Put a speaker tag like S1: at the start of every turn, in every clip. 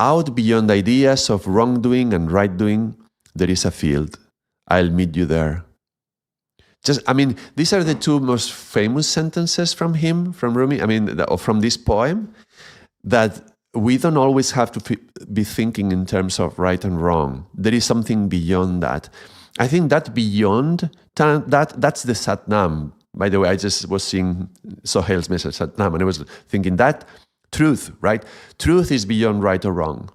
S1: Out beyond ideas of wrongdoing and right doing, there is a field. I'll meet you there. These are the two most famous sentences from him, from Rumi, or from this poem, that we don't always have to be thinking in terms of right and wrong. There is something beyond that. I think that beyond, that's the Satnam. By the way, I just was seeing Sohail's message, Satnam, and I was thinking that truth, right? Truth is beyond right or wrong.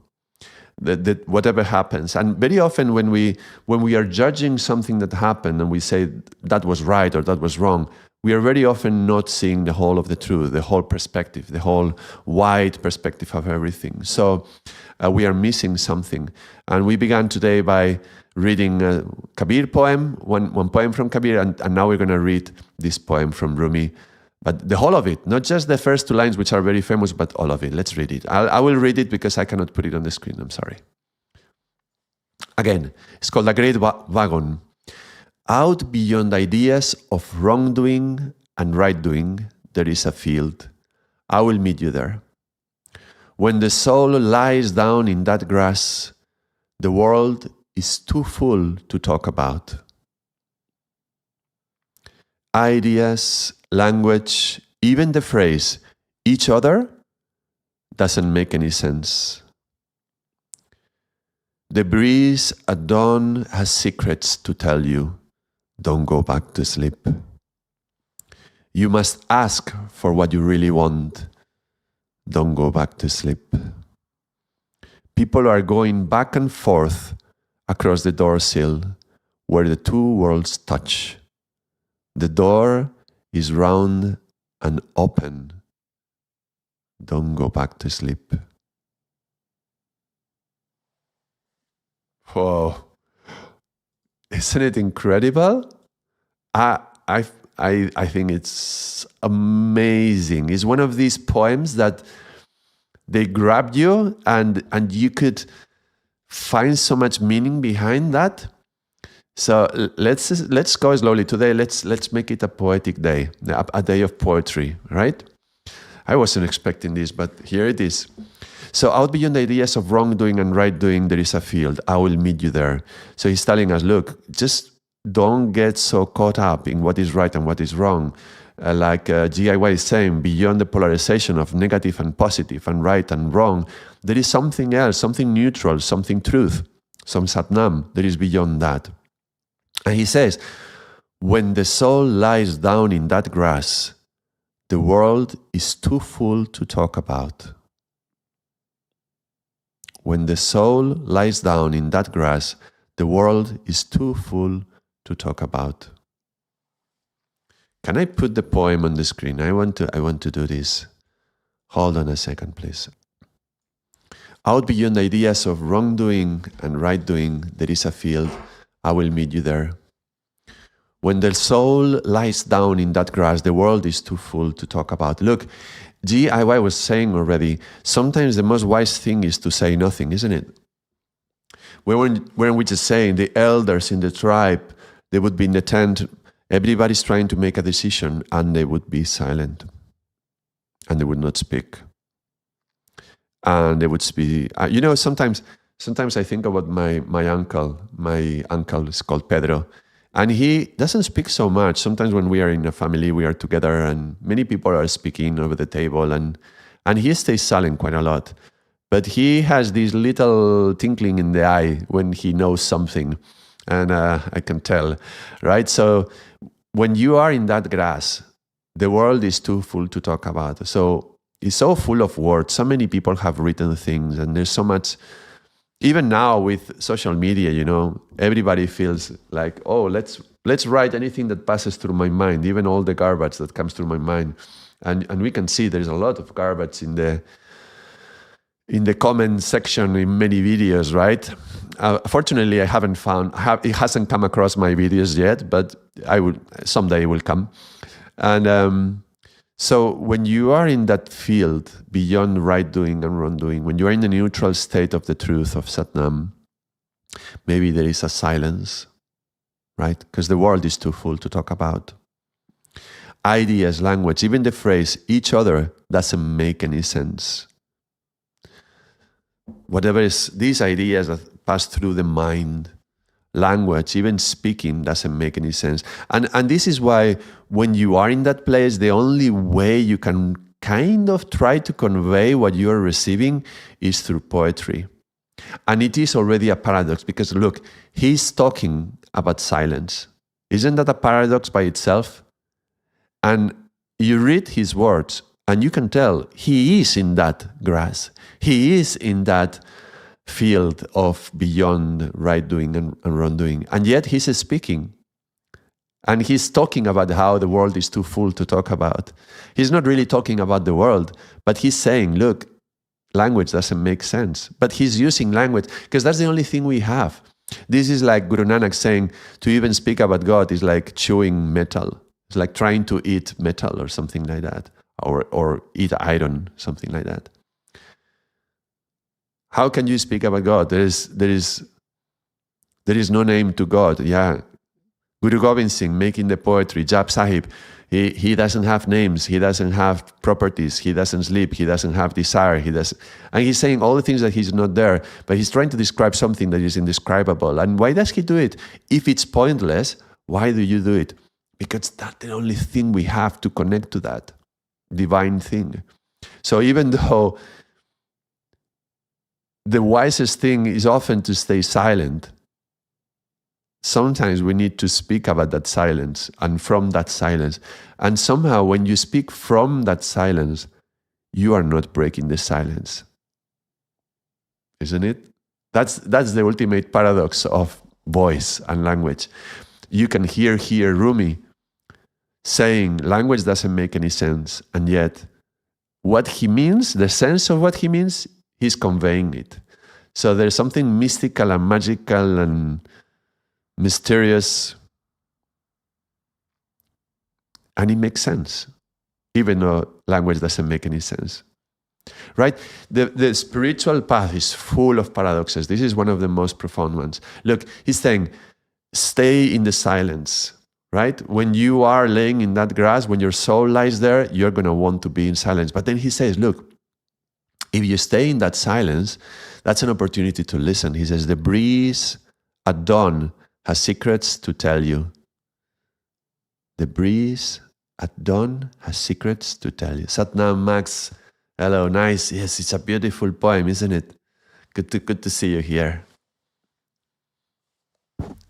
S1: That whatever happens, and very often when we are judging something that happened and we say that was right or that was wrong, we are very often not seeing the whole of the truth, the whole perspective, the whole wide perspective of everything. So we are missing something. And we began today by reading a Kabir poem, one poem from Kabir, and now we're going to read this poem from Rumi. But the whole of it, not just the first two lines, which are very famous, but all of it. Let's read it. I will read it because I cannot put it on the screen. I'm sorry. Again, it's called The Great Wagon. Out beyond ideas of wrongdoing and right doing, there is a field. I will meet you there. When the soul lies down in that grass, the world is too full to talk about. Ideas, language, even the phrase, each other, doesn't make any sense. The breeze at dawn has secrets to tell you. Don't go back to sleep. You must ask for what you really want. Don't go back to sleep. People are going back and forth across the door sill where the two worlds touch. The door is round and open. Don't go back to sleep. Whoa. Isn't it incredible? I think it's amazing. It's one of these poems that they grabbed you and you could find so much meaning behind that. So let's go slowly today. Let's make it a poetic day, a day of poetry, right? I wasn't expecting this, but here it is. So out beyond the ideas of wrongdoing and right doing, there is a field. I will meet you there. So he's telling us, look, just don't get so caught up in what is right and what is wrong. Like GIY is saying, beyond the polarization of negative and positive and right and wrong, there is something else, something neutral, something truth, some Satnam. There is beyond that. And he says, when the soul lies down in that grass, the world is too full to talk about. When the soul lies down in that grass, the world is too full to talk about. Can I put the poem on the screen? I want to do this. Hold on a second, please. Out beyond ideas of wrongdoing and right doing, there is a field. I will meet you there. When the soul lies down in that grass, the world is too full to talk about. Look, GIY was saying already, sometimes the most wise thing is to say nothing, isn't it? Weren't we just saying the elders in the tribe, they would be in the tent, everybody's trying to make a decision, and they would be silent. And they would not speak. And they would be, sometimes I think about my uncle. My uncle is called Pedro. And he doesn't speak so much. Sometimes when we are in a family, we are together and many people are speaking over the table and he stays silent quite a lot. But he has this little tinkling in the eye when he knows something. And I can tell, right? So when you are in that grass, the world is too full to talk about. So it's so full of words. So many people have written things and there's so much. Even now with social media, everybody feels like, oh, let's write anything that passes through my mind, even all the garbage that comes through my mind. And we can see there's a lot of garbage in the comment section in many videos, right? Fortunately, I haven't found, it hasn't come across my videos yet, but someday it will come. And so when you are in that field beyond right doing and wrongdoing, when you are in the neutral state of the truth of Satnam, maybe there is a silence, right? Because the world is too full to talk about. Ideas, language, even the phrase each other doesn't make any sense. whatever is these ideas that pass through the mind, language, even speaking doesn't make any sense. And this is why when you are in that place, the only way you can kind of try to convey what you are receiving is through poetry. And it is already a paradox because look, he's talking about silence. Isn't that a paradox by itself? And you read his words and you can tell he is in that grass. He is in that field of beyond right doing and wrongdoing. And yet he's speaking. And he's talking about how the world is too full to talk about. He's not really talking about the world, but he's saying, look, language doesn't make sense. But he's using language because that's the only thing we have. This is like Guru Nanak saying, to even speak about God is like chewing metal. It's like trying to eat metal or something like that, or eat iron, something like that. How can you speak about God? There is no name to God. Yeah. Guru Gobind Singh making the poetry, Jap Sahib, he doesn't have names, he doesn't have properties, he doesn't sleep, he doesn't have desire, and he's saying all the things that he's not there, but he's trying to describe something that is indescribable. And why does he do it? If it's pointless, why do you do it? Because that's the only thing we have to connect to that divine thing. So even though the wisest thing is often to stay silent, sometimes we need to speak about that silence and from that silence. And somehow when you speak from that silence, you are not breaking the silence. Isn't it? That's the ultimate paradox of voice and language. You can hear here Rumi saying language doesn't make any sense, and yet what he means, the sense of what he means, he's conveying it. So there's something mystical and magical and mysterious, and it makes sense, even though language doesn't make any sense. Right? The spiritual path is full of paradoxes. This is one of the most profound ones. Look, he's saying, stay in the silence. Right? When you are laying in that grass, when your soul lies there, you're going to want to be in silence. But then he says, look, if you stay in that silence, that's an opportunity to listen. He says, the breeze at dawn has secrets to tell you. The breeze at dawn has secrets to tell you. Satnam, Max, hello, nice. Yes, it's a beautiful poem, isn't it? Good to see you here.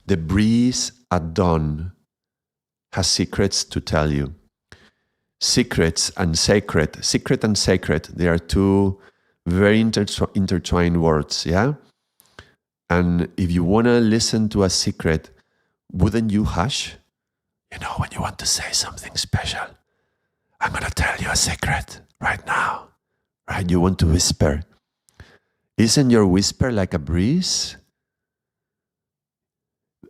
S1: The breeze at dawn has secrets to tell you. Secrets and sacred. Secret and sacred, they are two very intertwined words, yeah? And if you want to listen to a secret, wouldn't you hush? You know, when you want to say something special, I'm going to tell you a secret right now, right? You want to whisper. Isn't your whisper like a breeze?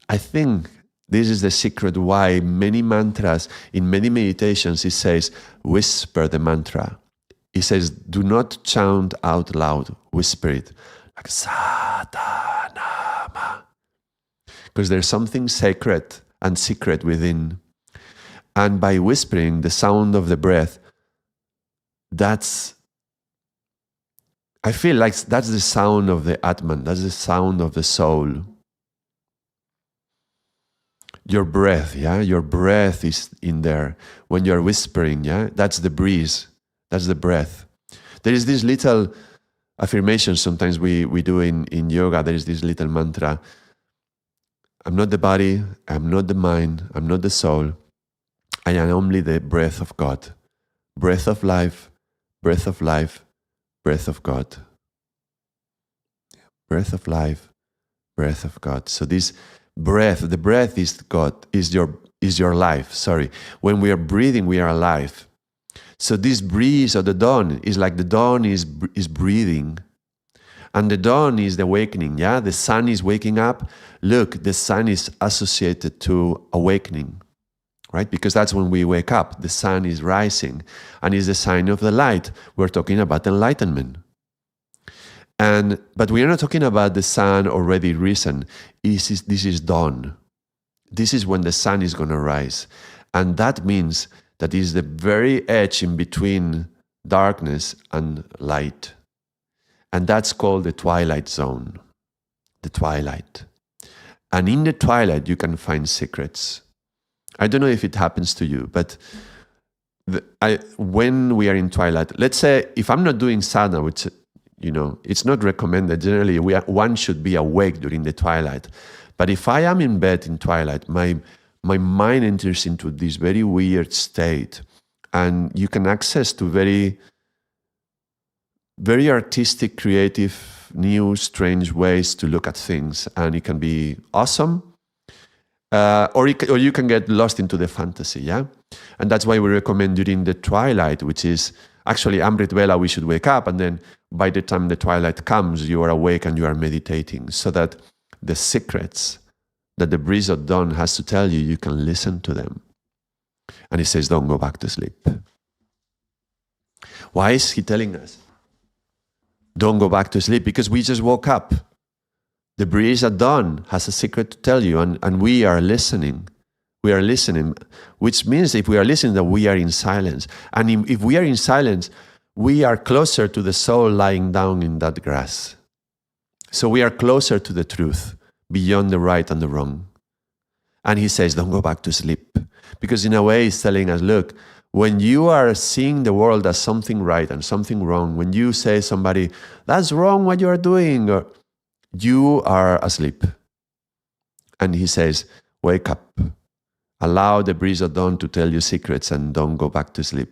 S1: I think this is the secret why many mantras, in many meditations, it says, whisper the mantra. It says, do not chant out loud, whisper it. Like Satanama. Because there's something sacred and secret within. And by whispering the sound of the breath, I feel like that's the sound of the Atman, that's the sound of the soul. Your breath, yeah? Your breath is in there. When you're whispering, yeah? That's the breeze. That's the breath. There is this little affirmation sometimes we do in yoga. There is this little mantra. I'm not the body. I'm not the mind. I'm not the soul. I am only the breath of God. Breath of life. Breath of life. Breath of God. Breath of life. Breath of God. So this breath, the breath is God, is your life. Sorry. When we are breathing, we are alive. So this breeze of the dawn is like the dawn is breathing. And the dawn is the awakening, yeah? The sun is waking up. Look, the sun is associated to awakening, right? Because that's when we wake up. The sun is rising and is the sign of the light. We're talking about enlightenment. But we are not talking about the sun already risen. This is dawn. This is when the sun is going to rise. And that means that is the very edge in between darkness and light. And that's called the twilight zone, the twilight. And in the twilight, you can find secrets. I don't know if it happens to you, but when we are in twilight, let's say if I'm not doing sadhana, which, it's not recommended. Generally, one should be awake during the twilight. But if I am in bed in twilight, my mind enters into this very weird state, and you can access to very, very artistic, creative, new, strange ways to look at things, and it can be awesome. Or you can get lost into the fantasy, yeah? And that's why we recommend during the twilight, which is actually Amrit Vela, we should wake up, and then by the time the twilight comes, you are awake and you are meditating, so that the secrets that the breeze of dawn has to tell you, you can listen to them. And he says, don't go back to sleep. Why is he telling us? Don't go back to sleep, because we just woke up. The breeze at dawn has a secret to tell you, and we are listening. We are listening, which means if we are listening, that we are in silence. And if we are in silence, we are closer to the soul lying down in that grass. So we are closer to the truth, beyond the right and the wrong. And he says, don't go back to sleep. Because in a way, he's telling us, look, when you are seeing the world as something right and something wrong, when you say somebody, that's wrong what you are doing, or you are asleep. And he says, wake up. Allow the breeze of dawn to tell you secrets and don't go back to sleep.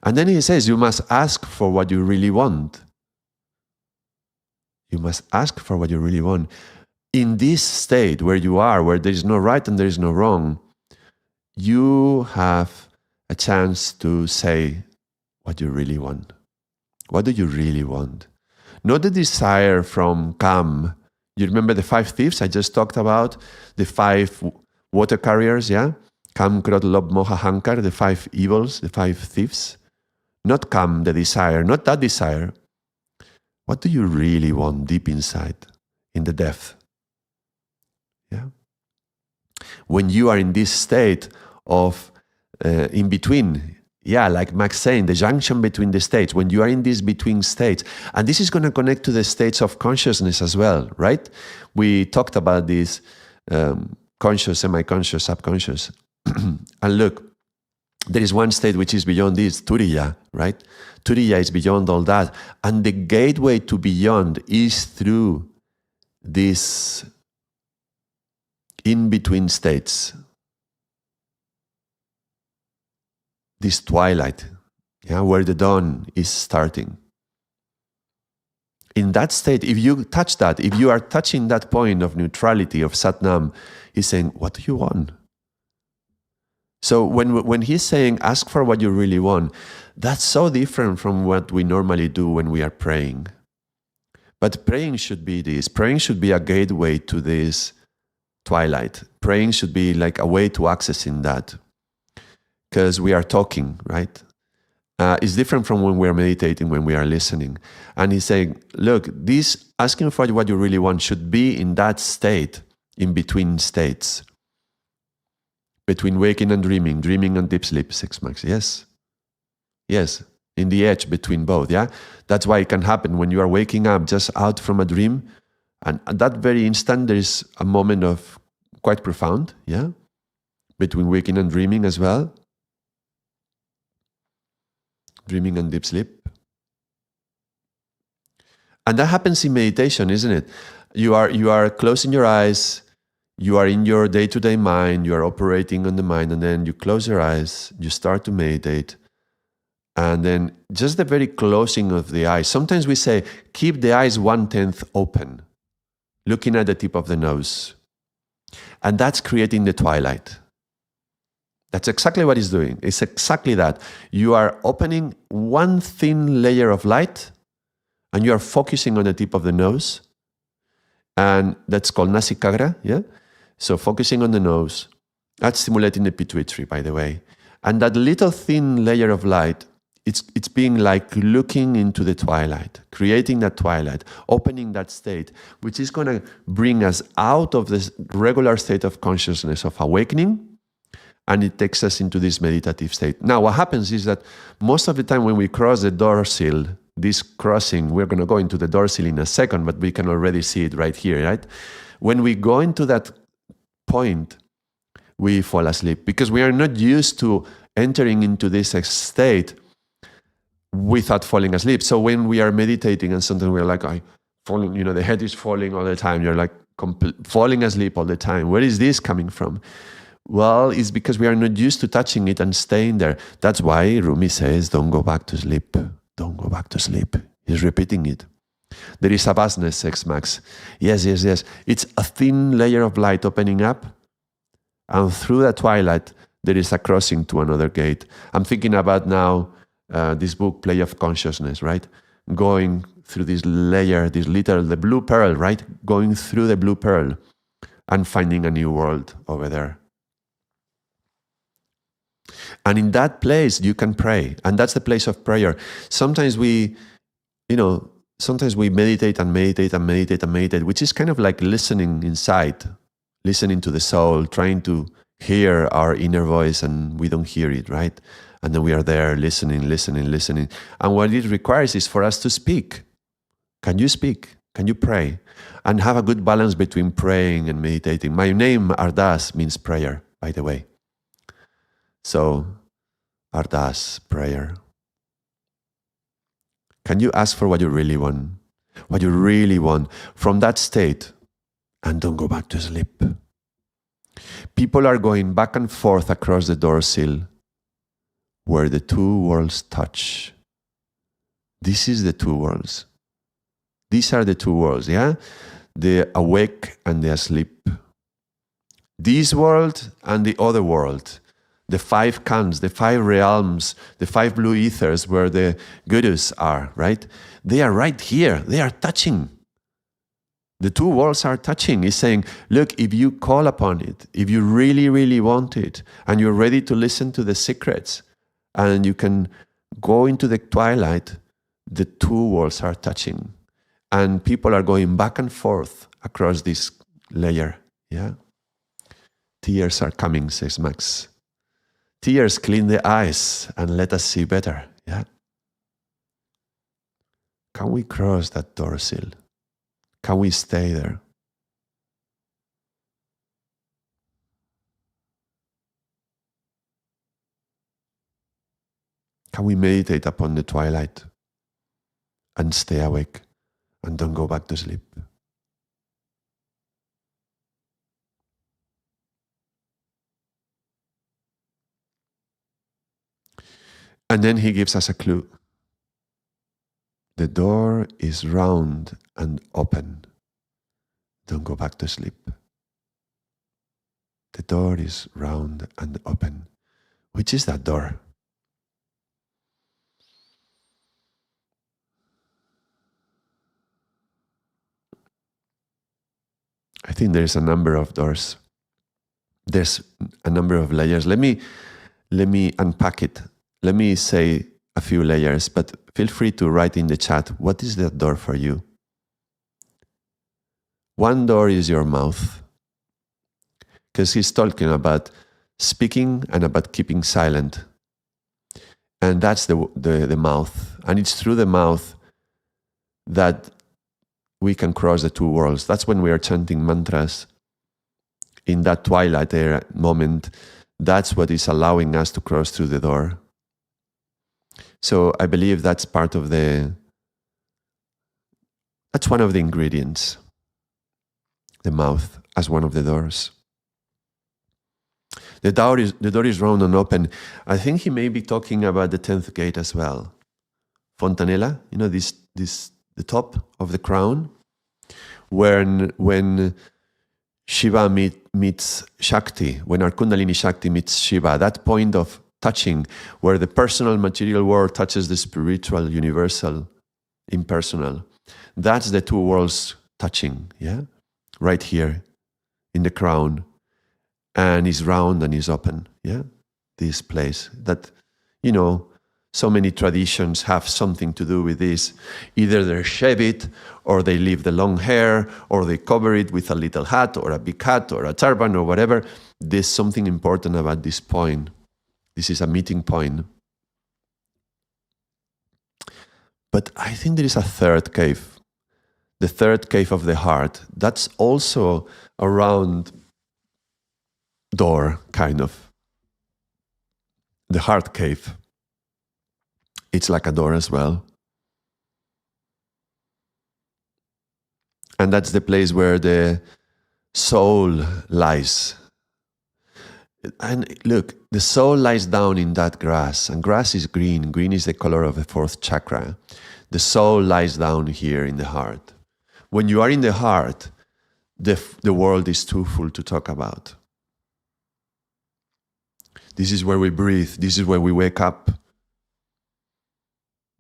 S1: And then he says, you must ask for what you really want. You must ask for what you really want. In this state where you are, where there is no right and there is no wrong, you have a chance to say what you really want. What do you really want? Not the desire from Kam. You remember the 5 thieves I just talked about? The 5 water carriers, yeah? Kam, Krodh, Lobh, Moha, Hankar, the 5 evils, the 5 thieves. Not Kam, the desire, not that desire. What do you really want deep inside, in the depth? Yeah? When you are in this state of in between, yeah, like Max saying, the junction between the states, when you are in these between states, and this is going to connect to the states of consciousness as well, right? We talked about this conscious, semi-conscious, subconscious. And look, there is one state which is beyond this, Turiya, right? Turiya is beyond all that. And the gateway to beyond is through this in-between states. This twilight, yeah, where the dawn is starting. In that state, if you touch that, if you are touching that point of neutrality, of Satnam, he's saying, what do you want? So when he's saying, ask for what you really want, that's so different from what we normally do when we are praying. But praying should be this. Praying should be a gateway to this twilight. Praying should be like a way to accessing that. Because we are talking, right? It's different from when we are meditating, when we are listening. And he's saying, look, this asking for what you really want should be in that state, in between states. Between waking and dreaming and deep sleep, 6 months. Yes. Yes, in the edge between both, yeah? That's why it can happen when you are waking up just out from a dream. And at that very instant, there is a moment of quite profound, yeah? Between waking and dreaming as well. Dreaming and deep sleep. And that happens in meditation, isn't it? You are closing your eyes, you are in your day-to-day mind, you are operating on the mind, and then you close your eyes, you start to meditate, and then just the very closing of the eyes. Sometimes we say, keep the eyes 1/10 open, looking at the tip of the nose. And that's creating the twilight. That's exactly what he's doing. It's exactly that. You are opening one thin layer of light and you are focusing on the tip of the nose. And that's called Nasikagra, yeah? So focusing on the nose. That's stimulating the pituitary, by the way. And that little thin layer of light, it's being like looking into the twilight, creating that twilight, opening that state, which is going to bring us out of this regular state of consciousness of awakening. And it takes us into this meditative state. Now, what happens is that most of the time when we cross the door sill, this crossing, we're going to go into the dorsal in a second, but we can already see it right here, right? When we go into that point, we fall asleep because we are not used to entering into this state without falling asleep. So when we are meditating and sometimes we're like, falling, the head is falling all the time. You're like falling asleep all the time. Where is this coming from? Well, it's because we are not used to touching it and staying there. That's why Rumi says, don't go back to sleep. Don't go back to sleep. He's repeating it. There is a vastness, X Max. Yes. It's a thin layer of light opening up, and through the twilight, there is a crossing to another gate. I'm thinking about now this book, Play of Consciousness, right? Going through this layer, the blue pearl, right? Going through the blue pearl and finding a new world over there. And in that place, you can pray. And that's the place of prayer. Sometimes we meditate and meditate and meditate and meditate, which is kind of like listening inside, listening to the soul, trying to hear our inner voice, and we don't hear it, right? And then we are there listening. And what it requires is for us to speak. Can you speak? Can you pray? And have a good balance between praying and meditating. My name, Ardaas, means prayer, by the way. So, Ardaas, prayer. Can you ask for what you really want? What you really want from that state, and don't go back to sleep. People are going back and forth across the doorsill where the two worlds touch. This is the two worlds. These are the two worlds, yeah? The awake and the asleep. This world and the other world. The 5 khans, the 5 realms, the 5 blue ethers where the gurus are, right? They are right here. They are touching. The two worlds are touching. It's saying, look, if you call upon it, if you really, really want it, and you're ready to listen to the secrets, and you can go into the twilight, the two worlds are touching. And people are going back and forth across this layer, yeah? Tears are coming, says Max. Tears clean the eyes and let us see better, yeah? Can we cross that doorsill? Can we stay there? Can we meditate upon the twilight and stay awake and don't go back to sleep? And then he gives us a clue. The door is round and open. Don't go back to sleep. The door is round and open. Which is that door? I think there's a number of doors. There's a number of layers. Let me unpack it. Let me say a few layers, but feel free to write in the chat, what is that door for you? One door is your mouth, because he's talking about speaking and about keeping silent. And that's the mouth. And it's through the mouth that we can cross the two worlds. That's when we are chanting mantras in that twilight era moment. That's what is allowing us to cross through the door. So I believe that's that's one of the ingredients, the mouth as one of the doors. The door is round and open. I think he may be talking about the 10th gate as well. Fontanella, the top of the crown, when Shiva meets Shakti, when our Kundalini Shakti meets Shiva, that point of touching, where the personal material world touches the spiritual, universal, impersonal. That's the two worlds touching, yeah? Right here in the crown. And is round and is open, yeah? This place that, so many traditions have something to do with this. Either they shave it, or they leave the long hair, or they cover it with a little hat, or a big hat, or a turban, or whatever. There's something important about this point. This is a meeting point. But I think there is a third cave, the third cave of the heart. That's also a round door, kind of. The heart cave. It's like a door as well. And that's the place where the soul lies. And look, the soul lies down in that grass, and grass is green. Green is the color of the fourth chakra. The soul lies down here in the heart. When you are in the heart, the world is too full to talk about. This is where we breathe. This is where we wake up.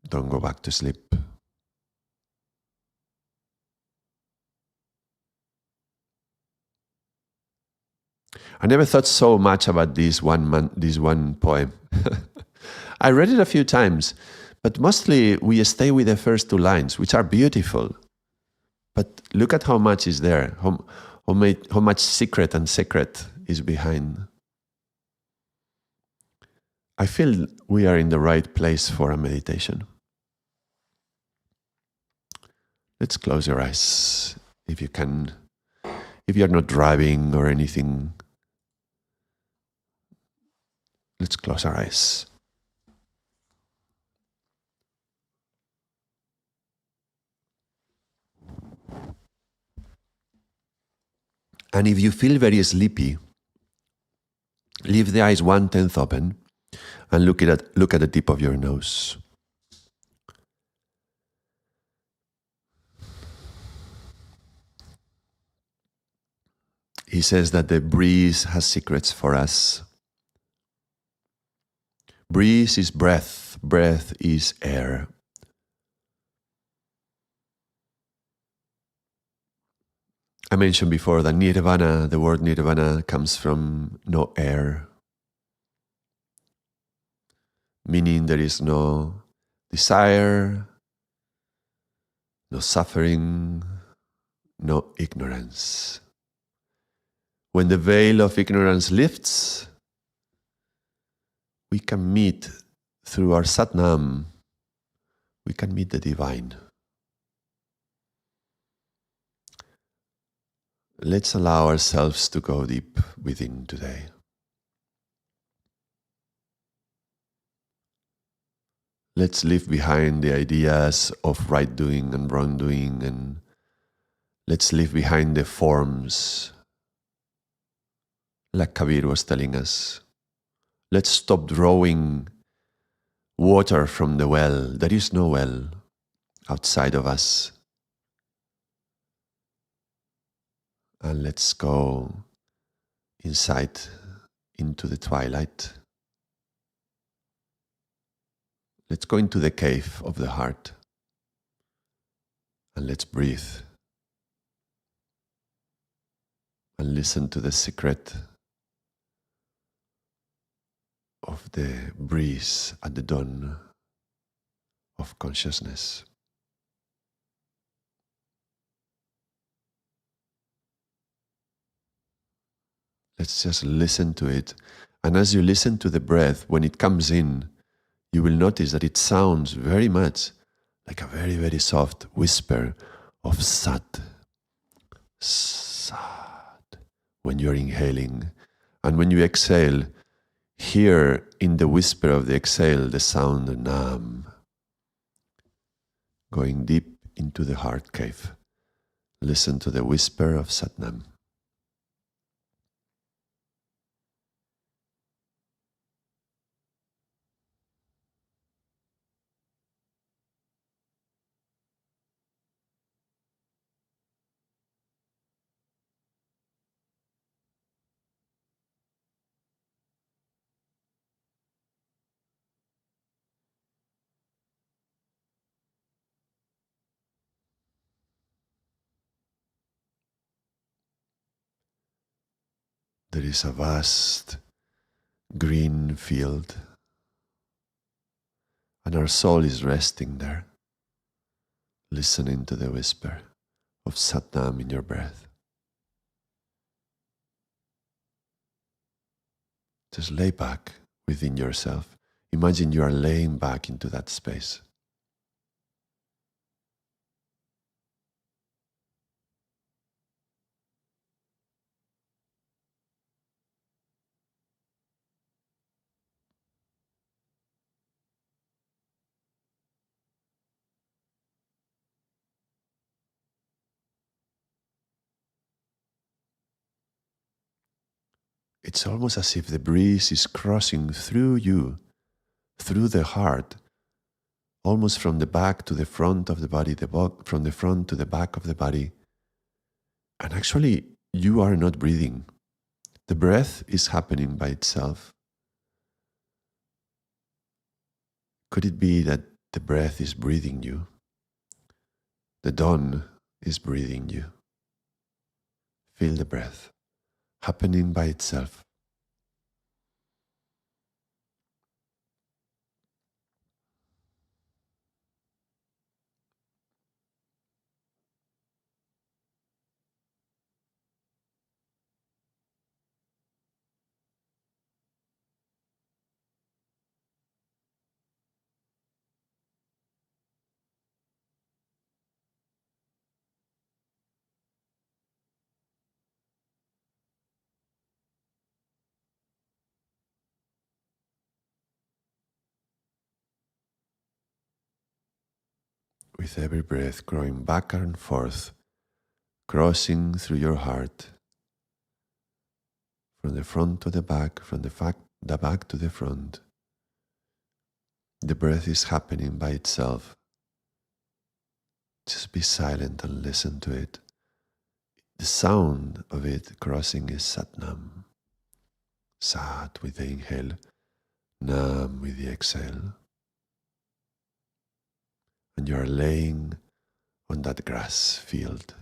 S1: Don't go back to sleep. I never thought so much about this one poem. I read it a few times, but mostly we stay with the first two lines, which are beautiful. But look at how much is there, how much secret and secret is behind. I feel we are in the right place for a meditation. Let's close your eyes if you can. If you're not driving or anything, let's close our eyes. And if you feel very sleepy, leave the eyes 1/10 open and look at the tip of your nose. He says that the breeze has secrets for us. Breeze is breath, breath is air. I mentioned before that nirvana, the word nirvana comes from no air, meaning there is no desire, no suffering, no ignorance. When the veil of ignorance lifts, we can meet through our Satnam, we can meet the divine. Let's allow ourselves to go deep within today. Let's leave behind the ideas of right doing and wrong doing, and let's leave behind the forms, like Kabir was telling us. Let's stop drawing water from the well. There is no well outside of us. And let's go inside into the twilight. Let's go into the cave of the heart. And let's breathe. And listen to the secret of the breeze at the dawn of consciousness. Let's just listen to it. And as you listen to the breath, when it comes in, you will notice that it sounds very much like a very, very soft whisper of Sat. Sat. When you're inhaling. And when you exhale, hear in the whisper of the exhale the sound Nam. Going deep into the heart cave. Listen to the whisper of Satnam. There is a vast green field, and our soul is resting there, listening to the whisper of Satnam in your breath. Just lay back within yourself. Imagine you are laying back into that space. It's almost as if the breeze is crossing through you, through the heart, almost from the back to the front of the body, from the front to the back of the body. And actually, you are not breathing. The breath is happening by itself. Could it be that the breath is breathing you? The dawn is breathing you. Feel the breath happening by itself. With every breath growing back and forth, crossing through your heart, from the front to the back, from the back to the front. The breath is happening by itself. Just be silent and listen to it. The sound of it crossing is Satnam. Sat with the inhale, Nam with the exhale. And you are laying on that grass field.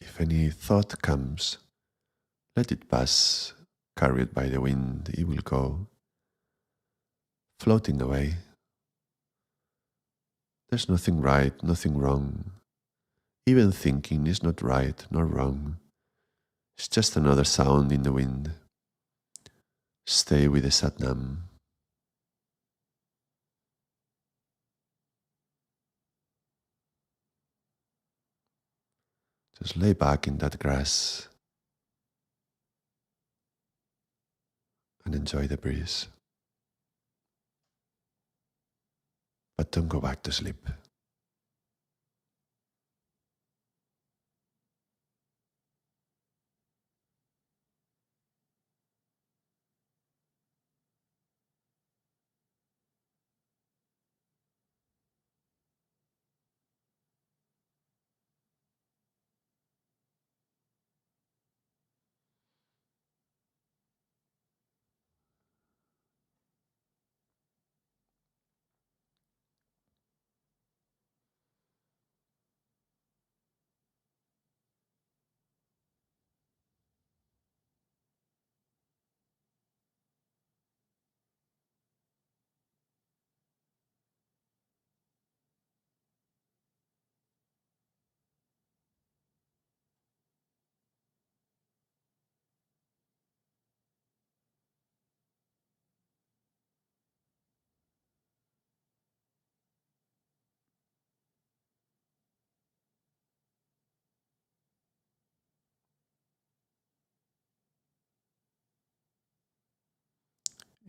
S1: If any thought comes, let it pass, carried by the wind. It will go floating away. There's nothing right, nothing wrong. Even thinking is not right nor wrong. It's just another sound in the wind. Stay with the Satnam. Just lay back in that grass and enjoy the breeze. But don't go back to sleep.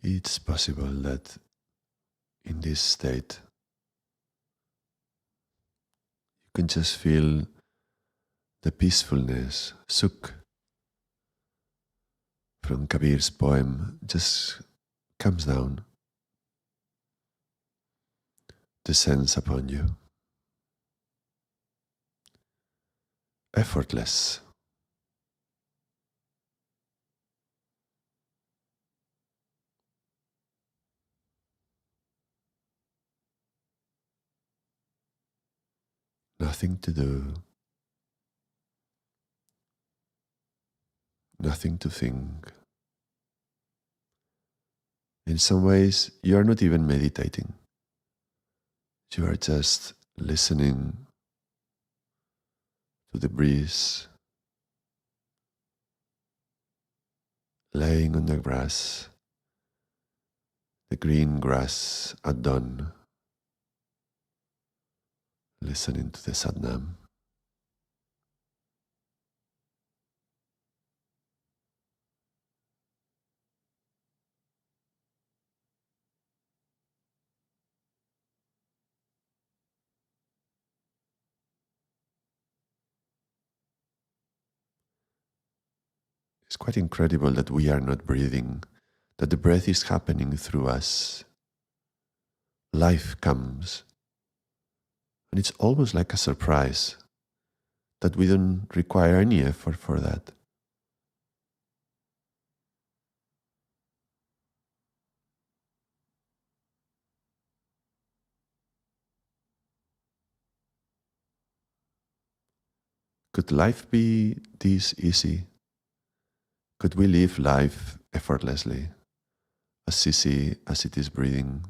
S1: It's possible that in this state you can just feel the peacefulness, sukh, from Kabir's poem, just comes down, descends upon you, effortless. Nothing to do, nothing to think. In some ways, you are not even meditating. You are just listening to the breeze, laying on the grass, the green grass at dawn, listening to the Satnam. It's quite incredible that we are not breathing, that the breath is happening through us. Life comes, and it's almost like a surprise that we don't require any effort for that. Could life be this easy? Could we live life effortlessly, as easy as it is breathing?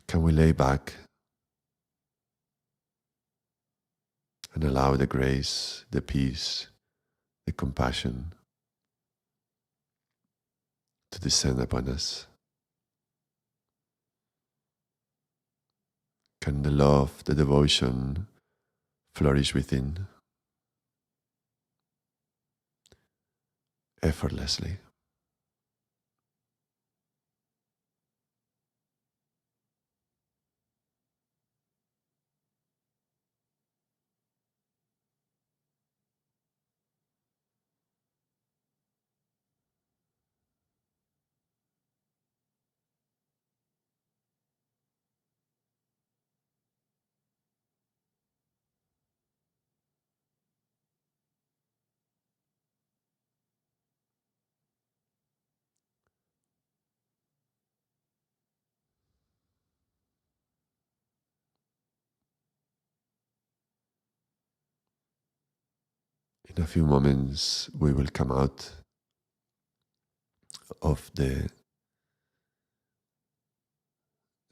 S1: Can we lay back and allow the grace, the peace, the compassion to descend upon us? Can the love, the devotion flourish within effortlessly? In a few moments, we will come out of the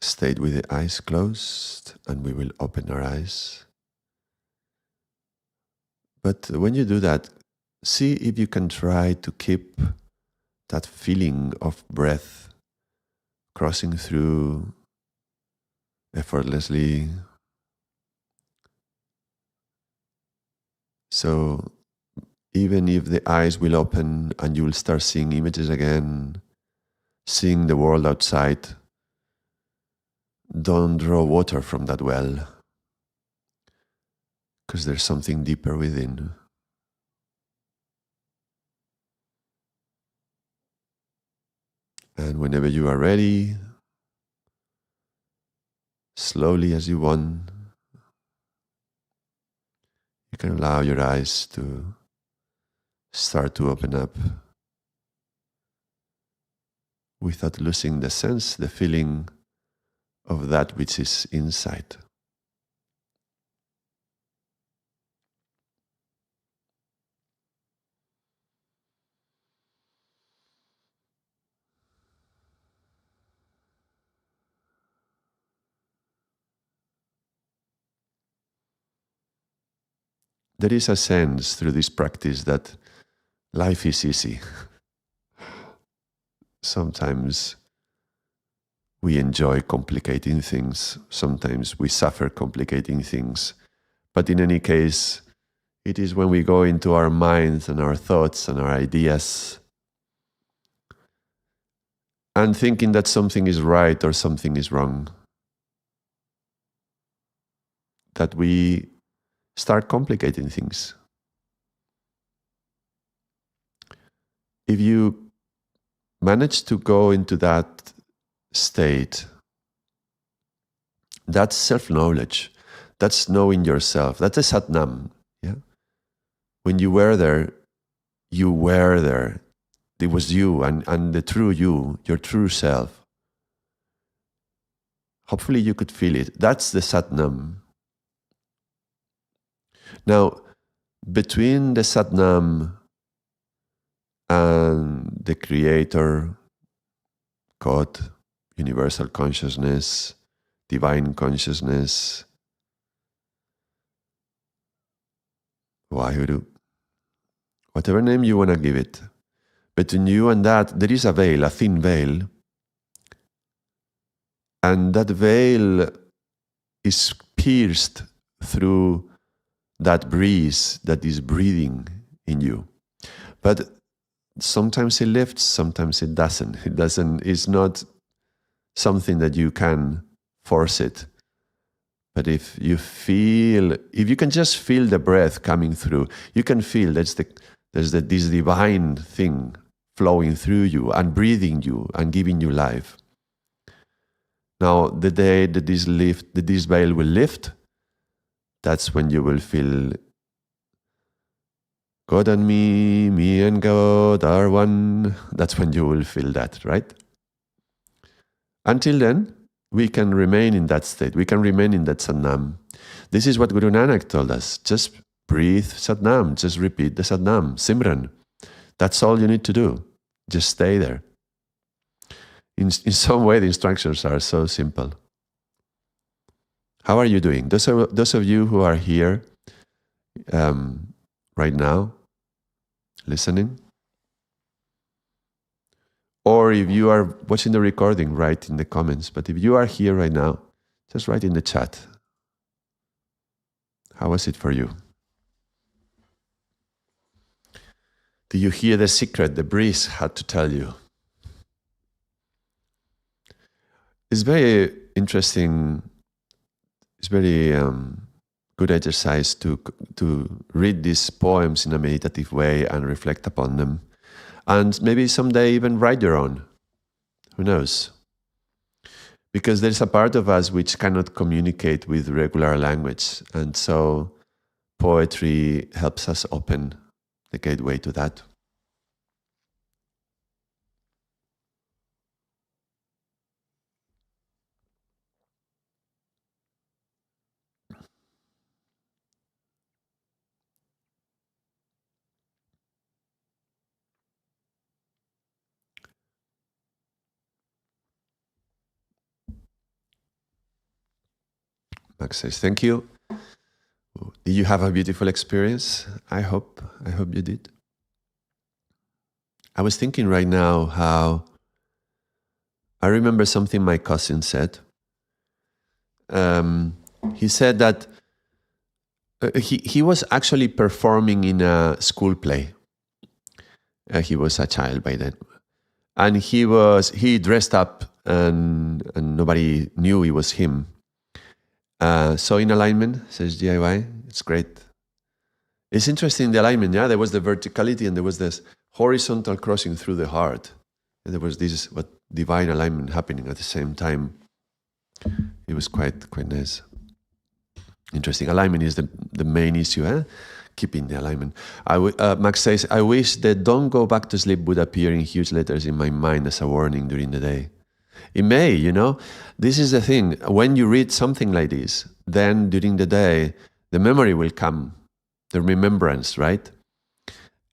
S1: state with the eyes closed and we will open our eyes. But when you do that, see if you can try to keep that feeling of breath crossing through effortlessly. So even if the eyes will open and you will start seeing images again, seeing the world outside, don't draw water from that well, because there's something deeper within. And whenever you are ready, slowly as you want, you can allow your eyes to start to open up without losing the sense, the feeling of that which is inside. There is a sense through this practice that life is easy. Sometimes we enjoy complicating things, sometimes we suffer complicating things. But in any case, it is when we go into our minds and our thoughts and our ideas and thinking that something is right or something is wrong, that we start complicating things. If you manage to go into that state, that's self-knowledge. That's knowing yourself. That's a Satnam. Yeah. When you were there, you were there. It was you and the true you, your true self. Hopefully you could feel it. That's the Satnam. Now, between the Satnam and the Creator, God, universal consciousness, divine consciousness, Wahuru, whatever name you want to give it, between you and that, there is a veil, a thin veil. And that veil is pierced through that breeze that is breathing in you. But sometimes it lifts, sometimes it doesn't. It's not something that you can force it. But if you can just feel the breath coming through, you can feel there's this divine thing flowing through you and breathing you and giving you life. Now, the day that this veil will lift, that's when you will feel God and me and God are one. That's when you will feel that, right? Until then, we can remain in that state. We can remain in that Satnam. This is what Guru Nanak told us. Just breathe Satnam. Just repeat the Satnam, Simran. That's all you need to do. Just stay there. In some way, the instructions are so simple. How are you doing? Those of you who are here right now, listening, or if you are watching the recording, write in the comments. But if you are here right now, just write in the chat. How was it for you? Do you hear the secret the breeze had to tell you? It's very interesting. It's very good exercise to read these poems in a meditative way and reflect upon them. And maybe someday even write your own. Who knows? Because there's a part of us which cannot communicate with regular language. And so poetry helps us open the gateway to that. Max says, thank you. Did you have a beautiful experience? I hope you did. I was thinking right now how I remember something my cousin said. He said that he was actually performing in a school play. He was a child by then. And he dressed up and nobody knew it was him. So in alignment, says DIY, it's great. It's interesting, the alignment, yeah? There was the verticality and there was this horizontal crossing through the heart. And there was this divine alignment happening at the same time. It was quite nice. Interesting. Alignment is the main issue, keeping the alignment. Max says, I wish that don't go back to sleep would appear in huge letters in my mind as a warning during the day. It may, this is the thing. When you read something like this, then during the day, the memory will come, the remembrance, right?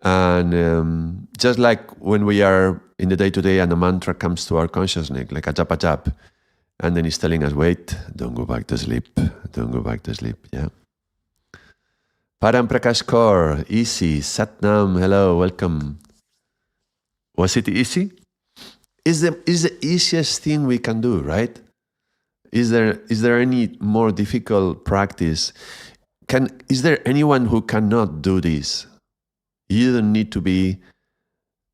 S1: And just like when we are in the day-to-day and a mantra comes to our consciousness, like a japa, and then it's telling us, wait, don't go back to sleep. Don't go back to sleep, yeah? Param Prakash Kaur, easy. Satnam, hello, welcome. Was it easy? Is the easiest thing we can do, right? Is there any more difficult practice? Is there anyone who cannot do this? You don't need to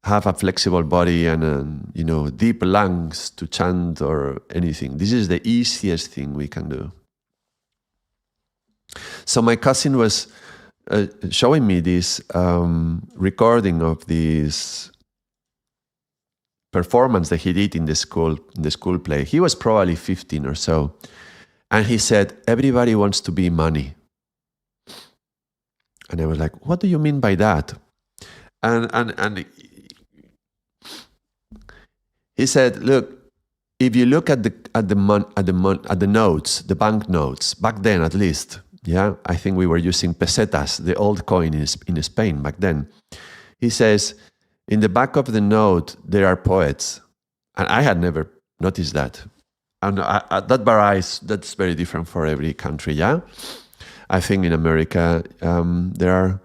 S1: have a flexible body and deep lungs to chant or anything. This is the easiest thing we can do. So my cousin was showing me this recording of this performance that he did in the school play. He was probably 15 or so. And he said, everybody wants to be money. And I was like, what do you mean by that? And he said, look, if you look at the notes, the bank notes, back then at least, yeah, I think we were using pesetas, the old coin in Spain back then. He says, in the back of the note, there are poets. And I had never noticed that. And that varies, that's very different for every country, yeah? I think in America, there are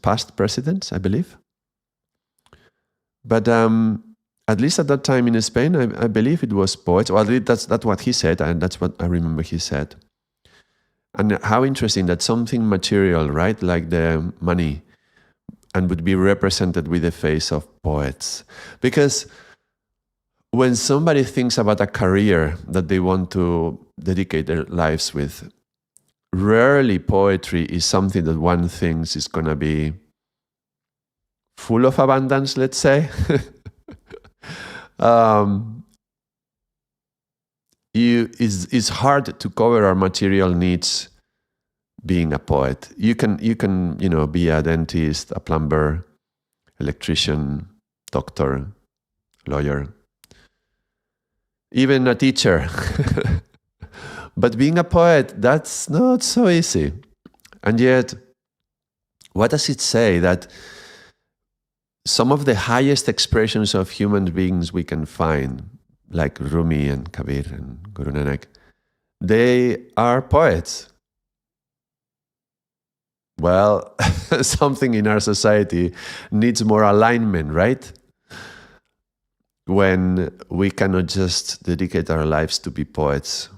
S1: past presidents, I believe. But at least at that time in Spain, I believe it was poets. Well, that's what he said, and that's what I remember he said. And how interesting that something material, right, like the money, and would be represented with the face of poets. Because when somebody thinks about a career that they want to dedicate their lives with, rarely poetry is something that one thinks is going to be full of abundance, let's say. It's hard to cover our material needs being a poet. You can be a dentist, a plumber, electrician, doctor, lawyer, even a teacher. But being a poet, that's not so easy. And yet, what does it say? That some of the highest expressions of human beings we can find, like Rumi and Kabir and Guru Nanak, they are poets. Well, something in our society needs more alignment, right? When we cannot just dedicate our lives to be poets.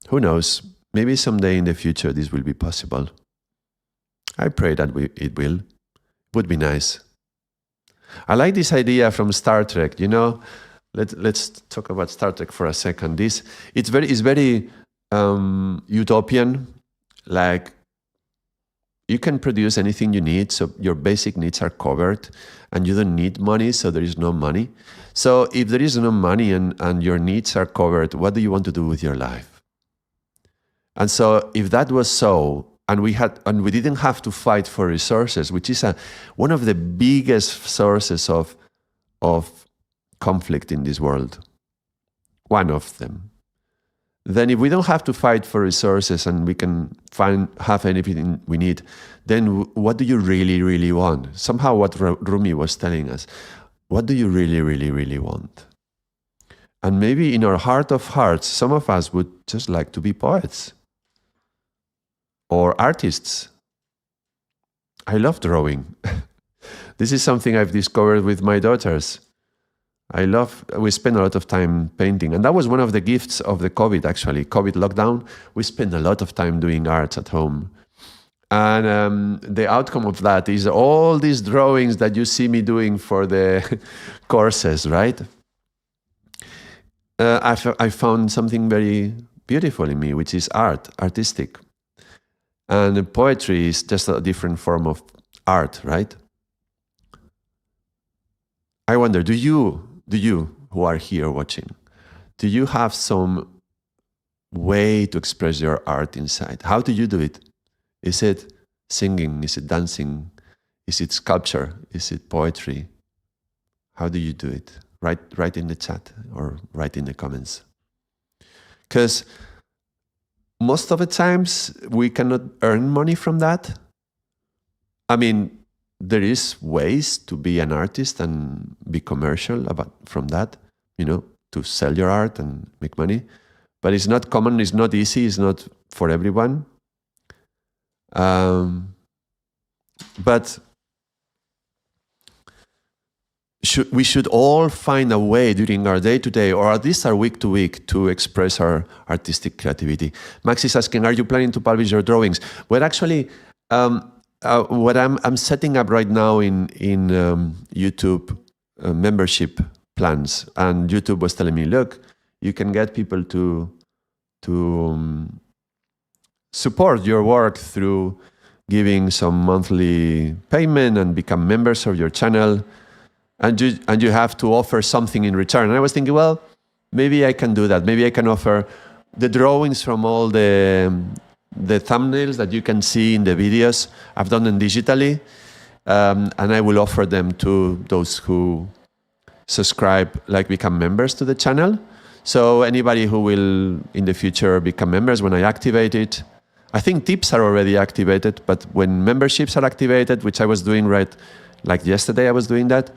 S1: Who knows? Maybe someday in the future this will be possible. I pray that it will. Would be nice. I like this idea from Star Trek. Let's talk about Star Trek for a second. It's very utopian. Like, you can produce anything you need, so your basic needs are covered, and you don't need money, so there is no money. So if there is no money and your needs are covered, what do you want to do with your life? And so if that was so, and we didn't have to fight for resources, which is one of the biggest sources of conflict in this world, one of them. Then if we don't have to fight for resources and we can have anything we need, then what do you really, really want? Somehow what Rumi was telling us, what do you really, really, really want? And maybe in our heart of hearts, some of us would just like to be poets or artists. I love drawing. This is something I've discovered with my daughters. We spend a lot of time painting. And that was one of the gifts of the COVID, actually. COVID lockdown, we spent a lot of time doing art at home. And the outcome of that is all these drawings that you see me doing for the courses, right? I found something very beautiful in me, which is artistic. And poetry is just a different form of art, right? I wonder, do you who are here watching, do you have some way to express your art inside? How do you do it? Is it singing? Is it dancing? Is it sculpture? Is it poetry? How do you do it? Write in the chat or write in the comments. Because most of the times we cannot earn money from that. I mean, there is ways to be an artist and be commercial from that, to sell your art and make money. But it's not common, it's not easy, it's not for everyone. But we should all find a way during our day-to-day, or at least our week-to-week, to express our artistic creativity. Max is asking, are you planning to publish your drawings? Well, actually, what I'm setting up right now in YouTube membership plans, and YouTube was telling me, look, you can get people to support your work through giving some monthly payment and become members of your channel, and you have to offer something in return. And I was thinking, well, maybe I can do that. Maybe I can offer the drawings from all the thumbnails that you can see in the videos. I've done them digitally, and I will offer them to those who subscribe, like become members to the channel. So anybody who will in the future become members, when I activate it, I think tips are already activated, but when memberships are activated, which I was doing like yesterday I was doing that,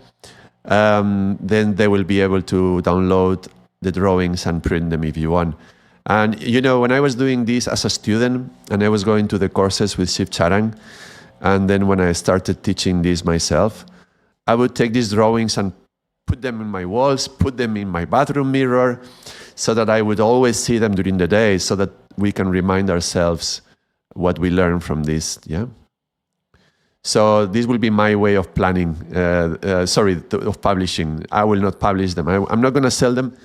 S1: then they will be able to download the drawings and print them if you want. And when I was doing this as a student and I was going to the courses with Shiv Charang, and then when I started teaching this myself, I would take these drawings and put them in my walls, put them in my bathroom mirror, so that I would always see them during the day, so that we can remind ourselves what we learned from this. Yeah. So this will be my way of planning. Of publishing. I will not publish them. I'm not going to sell them.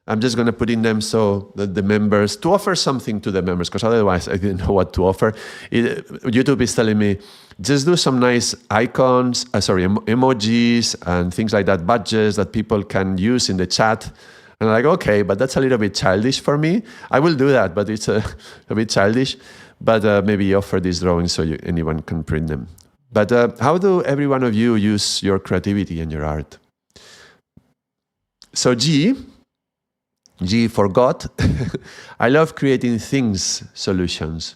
S1: I'm just going to put in them so that the members, to offer something to the members, because otherwise I didn't know what to offer. YouTube is telling me, just do some nice icons, emojis and things like that, badges that people can use in the chat. And I'm like, okay, but that's a little bit childish for me. I will do that, but it's a bit childish. But maybe offer these drawings so anyone can print them. But how do every one of you use your creativity and your art? So G for God. I love creating things, solutions.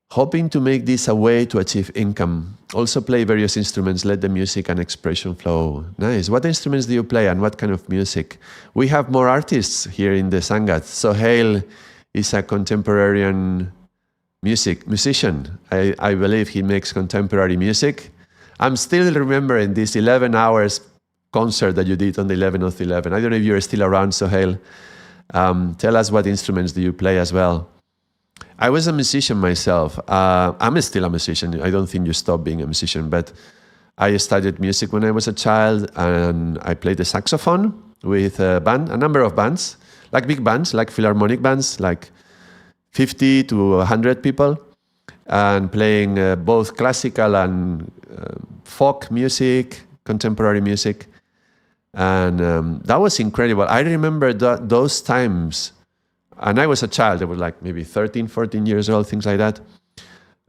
S1: Hoping to make this a way to achieve income. Also play various instruments, let the music and expression flow. Nice. What instruments do you play and what kind of music? We have more artists here in the Sangat. Sohail is a contemporary musician. I believe he makes contemporary music. I'm still remembering this 11 hours concert that you did on the 11th of 11. I don't know if you're still around, Sohail. Tell us what instruments do you play as well. I was a musician myself. I'm still a musician. I don't think you stop being a musician, but I studied music when I was a child, and I played the saxophone with a number of bands, like big bands, like philharmonic bands, like 50 to 100 people, and playing both classical and folk music, contemporary music. And that was incredible. I remember those times, and I was a child. I was like maybe 13, 14 years old, things like that.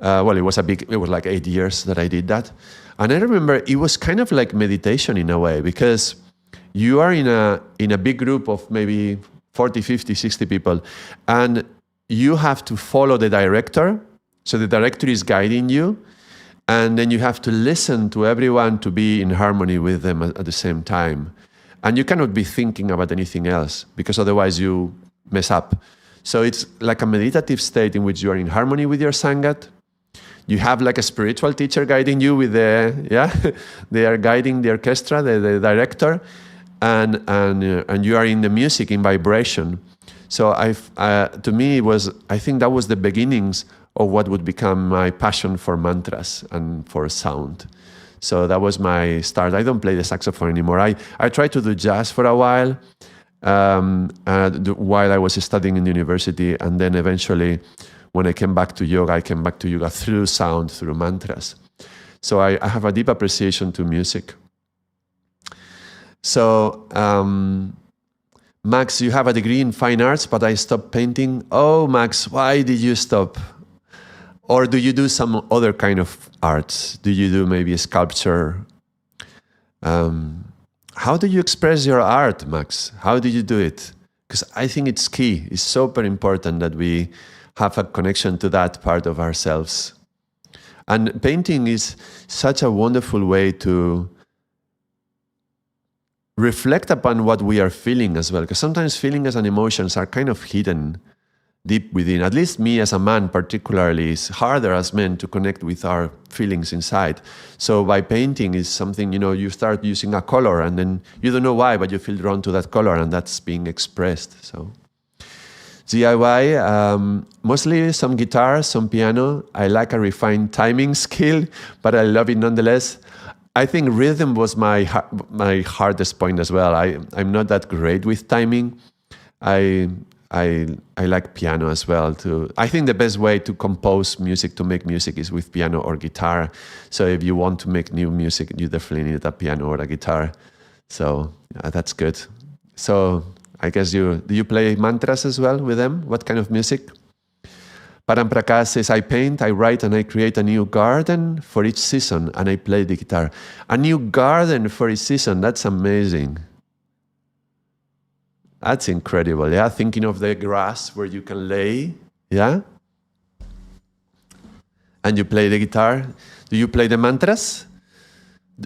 S1: It was like 8 years that I did that. And I remember it was kind of like meditation in a way, because you are in a big group of maybe 40, 50, 60 people, and you have to follow the director. So the director is guiding you, and then you have to listen to everyone to be in harmony with them at the same time. And you cannot be thinking about anything else, because otherwise you mess up. So it's like a meditative state in which you are in harmony with your Sangat. You have like a spiritual teacher guiding you with they are guiding the orchestra, the director, and you are in the music, in vibration. So to me, I think that was the beginnings of what would become my passion for mantras and for sound. So that was my start. I don't play the saxophone anymore. I tried to do jazz for a while while I was studying in the university, and then eventually, when I came back to yoga through sound, through mantras. So I have a deep appreciation to music. So, Max, you have a degree in fine arts, but I stopped painting. Oh, Max, why did you stop? Or do you do some other kind of arts? Do you do maybe a sculpture? How do you express your art, Max? How do you do it? Because I think it's key. It's super important that we have a connection to that part of ourselves. And painting is such a wonderful way to reflect upon what we are feeling as well. Because sometimes feelings and emotions are kind of hidden deep within. At least me as a man particularly, it's harder as men to connect with our feelings inside. So by painting is something, you start using a color and then you don't know why, but you feel drawn to that color and that's being expressed. So DIY, mostly some guitar, some piano. I like a refined timing skill, but I love it nonetheless. I think rhythm was my hardest point as well. I'm not that great with timing. I like piano as well too. I think the best way to compose music, to make music, is with piano or guitar. So if you want to make new music, you definitely need a piano or a guitar. So that's good. So I guess do you play mantras as well with them? What kind of music? Paramprakash says, I paint, I write, and I create a new garden for each season, and I play the guitar. A new garden for each season, that's amazing. That's incredible, yeah? Thinking of the grass where you can lay, yeah? And you play the guitar. Do you play the mantras?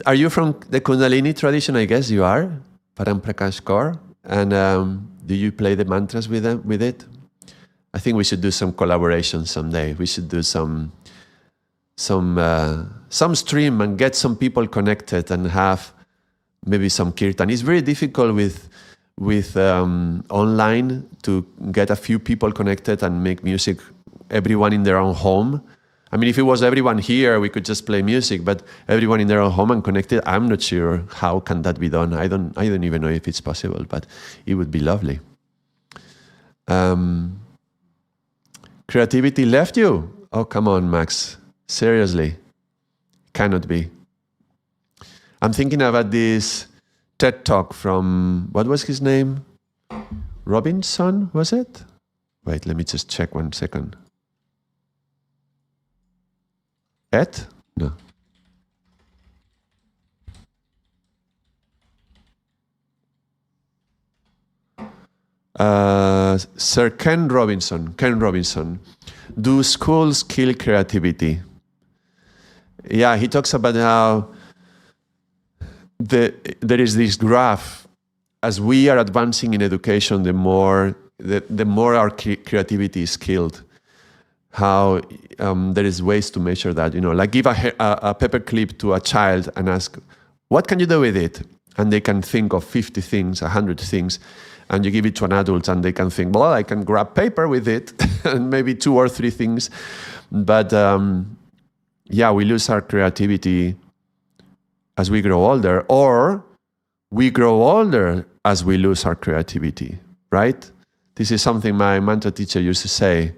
S1: Are you from the Kundalini tradition? I guess you are, Paramprakash Kaur. And do you play the mantras with it? I think we should do some collaboration someday. We should do some stream and get some people connected and have maybe some kirtan. It's very difficult with online to get a few people connected and make music, everyone in their own home. I mean, if it was everyone here, we could just play music, but everyone in their own home and connected, I'm not sure how can that be done. I don't even know if it's possible, but it would be lovely. Creativity left you? Oh, come on, Max. Seriously. Cannot be. I'm thinking about this TED Talk from, what was his name? Robinson, was it? Wait, let me just check 1 second. Ed? No. Sir Ken Robinson. Do schools kill creativity? Yeah, he talks about how there is this graph. As we are advancing in education, the more our creativity is killed. How there is ways to measure that. Like give a paperclip to a child and ask, what can you do with it? And they can think of 50 things, 100 things. And you give it to an adult and they can think, well, I can grab paper with it and maybe 2 or 3 things. But yeah, we lose our creativity as we grow older, or we grow older as we lose our creativity, right? This is something my mantra teacher used to say.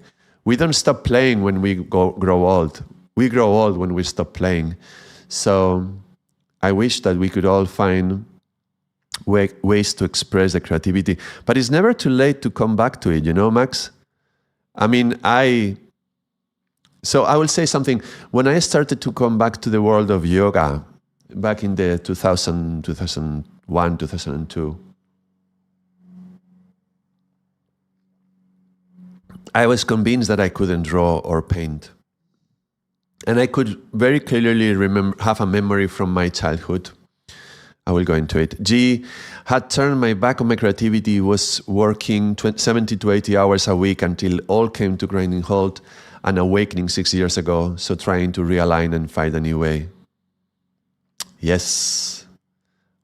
S1: We don't stop playing when we grow old. We grow old when we stop playing. So I wish that we could all find ways to express the creativity. But it's never too late to come back to it, Max? I mean, so I will say something. When I started to come back to the world of yoga, back in the 2001, 2002, I was convinced that I couldn't draw or paint. And I could very clearly have a memory from my childhood. I will go into it. G had turned my back on my creativity, was working 70 to 80 hours a week until all came to grinding halt, an awakening 6 years ago, so trying to realign and find a new way. Yes.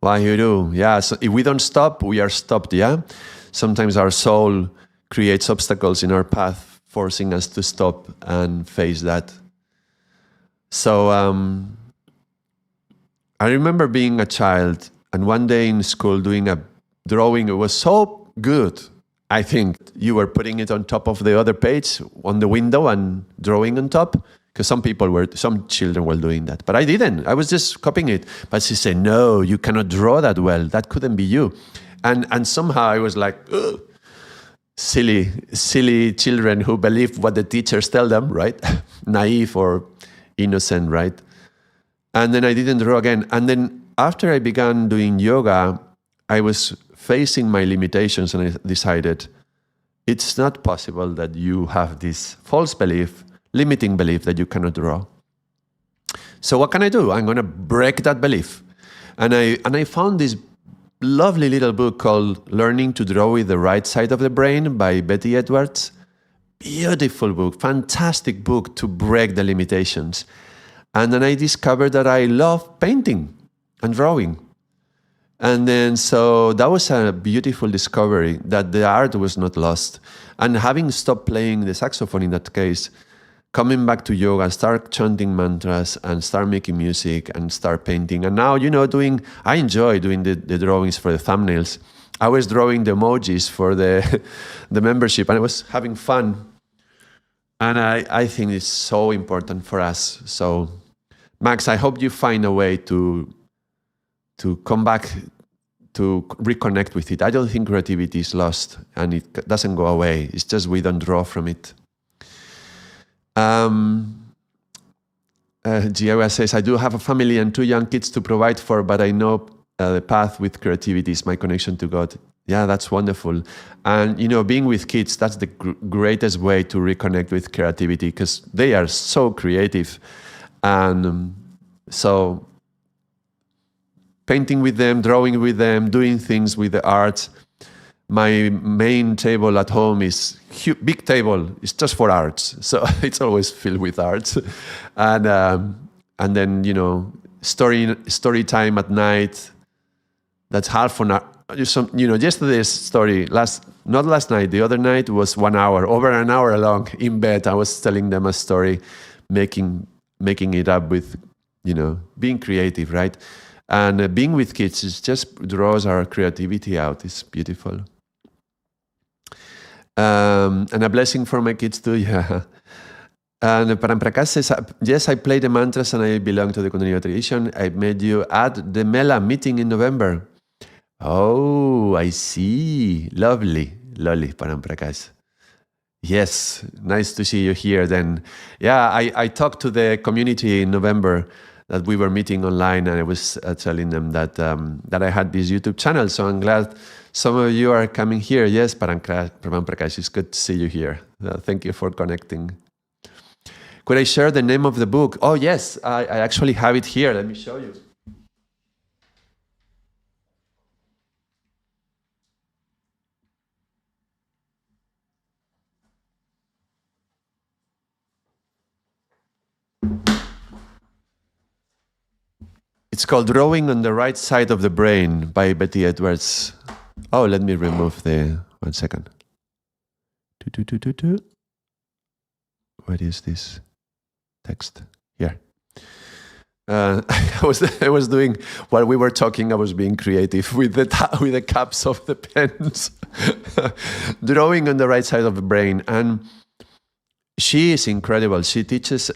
S1: Why you do? Yeah, so if we don't stop, we are stopped, yeah? Sometimes our soul creates obstacles in our path, forcing us to stop and face that. So I remember being a child and one day in school doing a drawing. It was so good. I think you were putting it on top of the other page on the window and drawing on top, because some children were doing that. But I didn't. I was just copying it. But she said, no, you cannot draw that well. That couldn't be you. And somehow I was like, ugh. Silly children who believe what the teachers tell them, right? Naive or innocent, right? And then I didn't draw again. And then after I began doing yoga, I was facing my limitations and I decided it's not possible that you have this false belief, limiting belief that you cannot draw. So what can I do? I'm going to break that belief. And I found this lovely little book called Learning to Draw with the Right Side of the Brain by Betty Edwards. Beautiful book, fantastic book to break the limitations. And then I discovered that I love painting and drawing. And then so that was a beautiful discovery, that the art was not lost. And having stopped playing the saxophone in that case coming back to yoga, start chanting mantras and start making music and start painting. And now, I enjoy doing the drawings for the thumbnails. I was drawing the emojis for the membership, and I was having fun. And I think it's so important for us. So, Max, I hope you find a way to come back, to reconnect with it. I don't think creativity is lost and it doesn't go away. It's just we don't draw from it. Giawa says, I do have a family and 2 young kids to provide for, but I know the path with creativity is my connection to God. Yeah, that's wonderful. And, being with kids, that's the greatest way to reconnect with creativity because they are so creative. And so painting with them, drawing with them, doing things with the art. My main table at home is big table. It's just for arts, so it's always filled with arts. And then story time at night. That's half an hour. Yesterday's story not last night. The other night was 1 hour, over an hour long in bed. I was telling them a story, making it up with being creative, right? And being with kids just draws our creativity out. It's beautiful. And a blessing for my kids too, yeah. And Paramprakash says, yes, I play the mantras and I belong to the Kundalini tradition. I met you at the Mela meeting in November. Oh, I see. Lovely, Paramprakash. Yes, nice to see you here then. Yeah, I talked to the community in November that we were meeting online, and I was telling them that I had this YouTube channel. So I'm glad some of you are coming here. Yes, Paramprakash, it's good to see you here. Thank you for connecting. Could I share the name of the book? Oh, yes, I actually have it here. Let me show you. It's called Drawing on the Right Side of the Brain by Betty Edwards. Oh, let me remove the... 1 second. What is this text? Here. I was doing, while we were talking, I was being creative with the caps of the pens. Drawing on the right side of the brain. And she is incredible. She teaches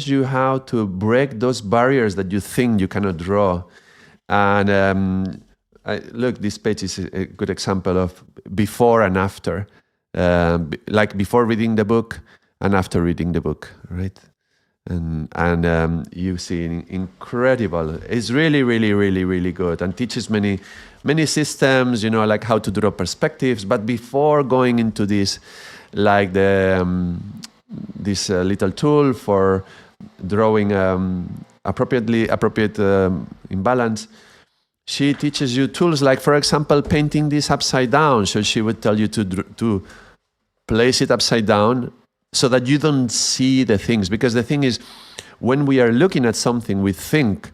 S1: you how to break those barriers that you think you cannot draw. And look, this page is a good example of before and after, like before reading the book and after reading the book, right? And you see incredible. It's really, really, really, really good, and teaches many systems, like how to draw perspectives. But before going into this, like this little tool for drawing appropriate imbalance, she teaches you tools like, for example, painting this upside down. So she would tell you to place it upside down so that you don't see the things. Because the thing is, when we are looking at something, we think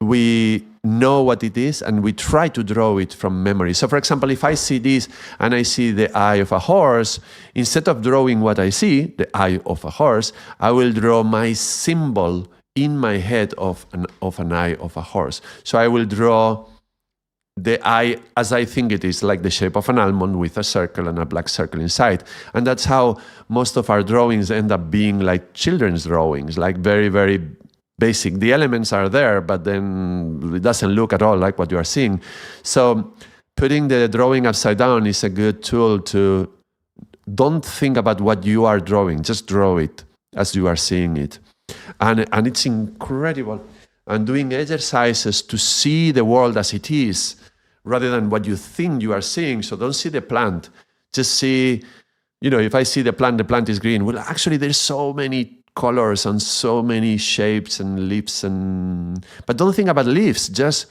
S1: we know what it is and we try to draw it from memory. So for example, if I see this and I see the eye of a horse, instead of drawing what I see, the eye of a horse, I will draw my symbol in my head of an eye of a horse. So I will draw the eye as I think it is, like the shape of an almond with a circle and a black circle inside. And that's how most of our drawings end up being like children's drawings, like very, very basic. The elements are there, but then it doesn't look at all like what you are seeing. So putting the drawing upside down is a good tool to don't think about what you are drawing, just draw it as you are seeing it. And it's incredible. And doing exercises to see the world as it is, rather than what you think you are seeing. So don't see the plant. Just see, if I see the plant is green. Well, actually, there's so many colors and so many shapes and leaves. But don't think about leaves. Just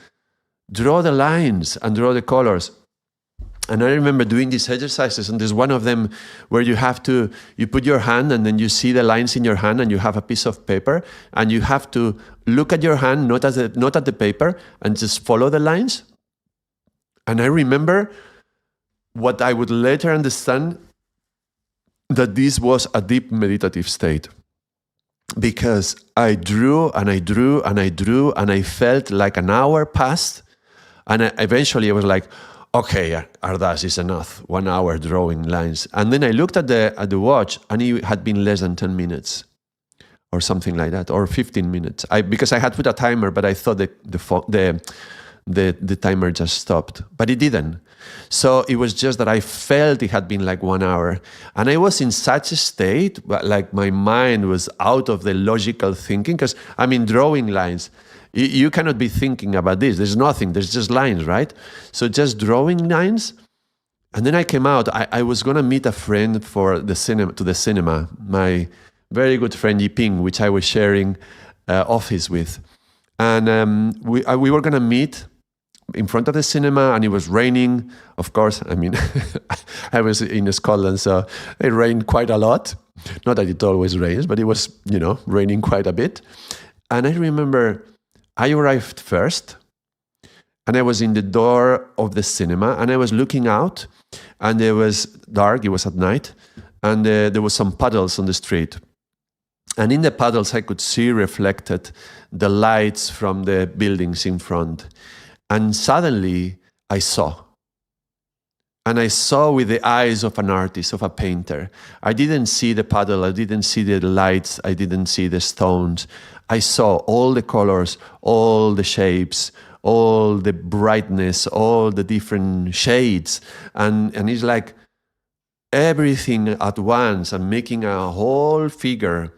S1: draw the lines and draw the colors. And I remember doing these exercises, and there's one of them where you put your hand and then you see the lines in your hand, and you have a piece of paper, and you have to look at your hand, not at the paper, and just follow the lines. And I remember what I would later understand, that this was a deep meditative state, because I drew and I drew and I drew and I felt like an hour passed, and eventually I was like, okay, Ardaas, is enough. 1 hour drawing lines. And then I looked at the watch, and it had been less than 10 minutes or something like that, or 15 minutes. Because I had put a timer, but I thought the timer just stopped, but it didn't. So it was just that I felt it had been like 1 hour, and I was in such a state, like my mind was out of the logical thinking, because I mean, drawing lines, you cannot be thinking about this. There's nothing. There's just lines, right? So just drawing lines. And then I came out. I was going to meet a friend for the cinema, my very good friend Yiping, which I was sharing office with. And we were going to meet in front of the cinema, and it was raining. Of course, I mean, I was in Scotland, so it rained quite a lot. Not that it always rains, but it was, raining quite a bit. And I remember I arrived first, and I was in the door of the cinema, and I was looking out, and it was dark, it was at night, and there was some puddles on the street. And in the puddles, I could see reflected the lights from the buildings in front. And suddenly, I saw. And I saw with the eyes of an artist, of a painter. I didn't see the puddle, I didn't see the lights, I didn't see the stones. I saw all the colors, all the shapes, all the brightness, all the different shades. And it's like everything at once, and making a whole figure.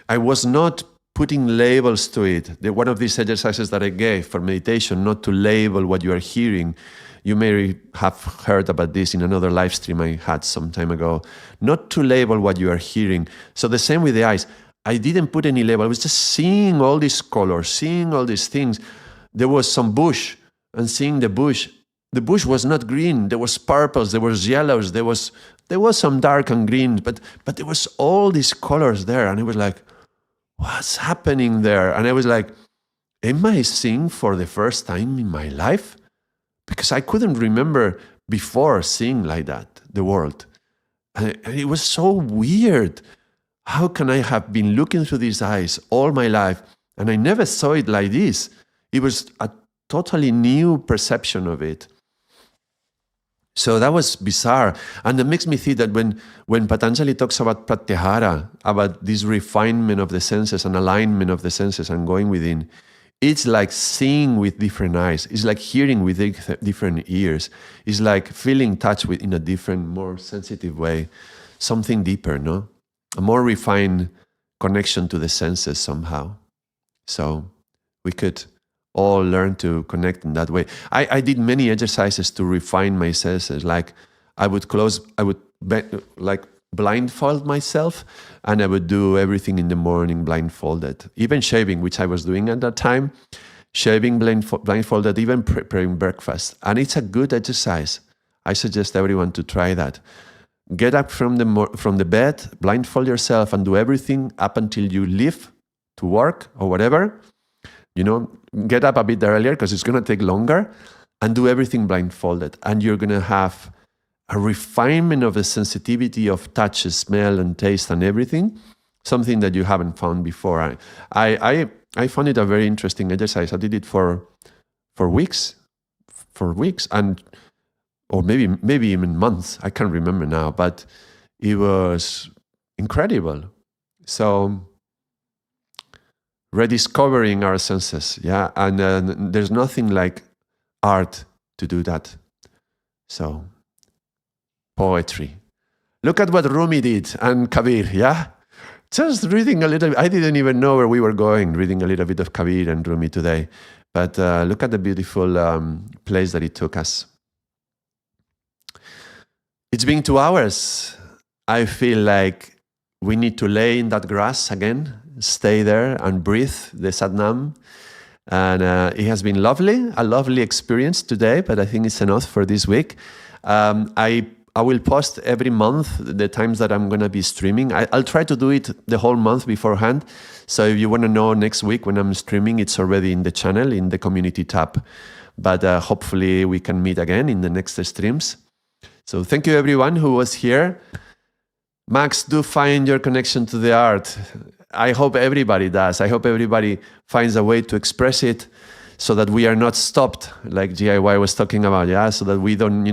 S1: I was not putting labels to it. One of these exercises that I gave for meditation, not to label what you are hearing. You may have heard about this in another live stream I had some time ago. Not to label what you are hearing. So the same with the eyes. I didn't put any label. I was just seeing all these colors, seeing all these things. There was some bush, and seeing the bush. The bush was not green. There was purples, there was yellows, there was some dark and green, but there was all these colors there. And it was like, what's happening there? And I was like, am I seeing for the first time in my life? Because I couldn't remember before seeing like that, the world. And it was so weird. How can I have been looking through these eyes all my life, and I never saw it like this? It was a totally new perception of it. So that was bizarre. And it makes me think that when Patanjali talks about pratyahara, about this refinement of the senses and alignment of the senses and going within, it's like seeing with different eyes. It's like hearing with different ears. It's like feeling touch with in a different, more sensitive way. Something deeper, no? A more refined connection to the senses somehow. So we could all learn to connect in that way. I did many exercises to refine my senses. Like I would blindfold myself, and I would do everything in the morning blindfolded. Even shaving, which I was doing at that time, shaving blindfolded, even preparing breakfast. And it's a good exercise. I suggest everyone to try that. Get up from the bed, blindfold yourself, and do everything up until you leave to work or whatever. Get up a bit earlier because it's going to take longer, and do everything blindfolded. And you're going to have a refinement of the sensitivity of touch, smell, and taste and everything, something that you haven't found before. I found it a very interesting exercise. I did it for weeks, and or maybe even months. I can't remember now, but it was incredible. So rediscovering our senses, yeah, and there's nothing like art to do that. So poetry. Look at what Rumi did and Kabir, yeah? Just reading a little bit. I didn't even know where we were going, reading a little bit of Kabir and Rumi today. But look at the beautiful place that it took us. It's been 2 hours. I feel like we need to lay in that grass again, stay there and breathe the Satnam. And it has been a lovely experience today, but I think it's enough for this week. I will post every month the times that I'm going to be streaming. I'll try to do it the whole month beforehand. So if you want to know next week when I'm streaming, it's already in the channel, in the community tab. But hopefully we can meet again in the next streams. So thank you everyone who was here. Max, do find your connection to the art. I hope everybody does. I hope everybody finds a way to express it so that we are not stopped, like GIY was talking about, yeah? So that we don't,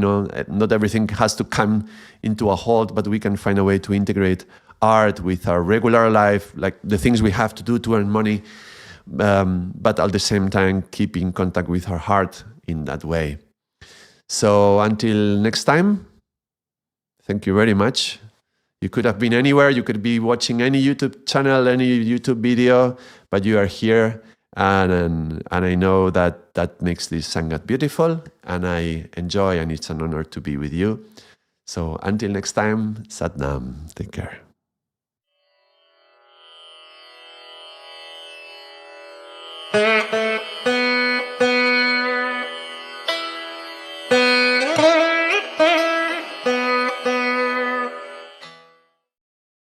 S1: not everything has to come into a halt, but we can find a way to integrate art with our regular life, like the things we have to do to earn money, but at the same time, keep in contact with our heart in that way. So until next time, thank you very much. You could have been anywhere. You could be watching any YouTube channel, any YouTube video, but you are here. And I know that makes this Sangat beautiful, and I enjoy, and it's an honor to be with you. So until next time, Sat Nam. Take care.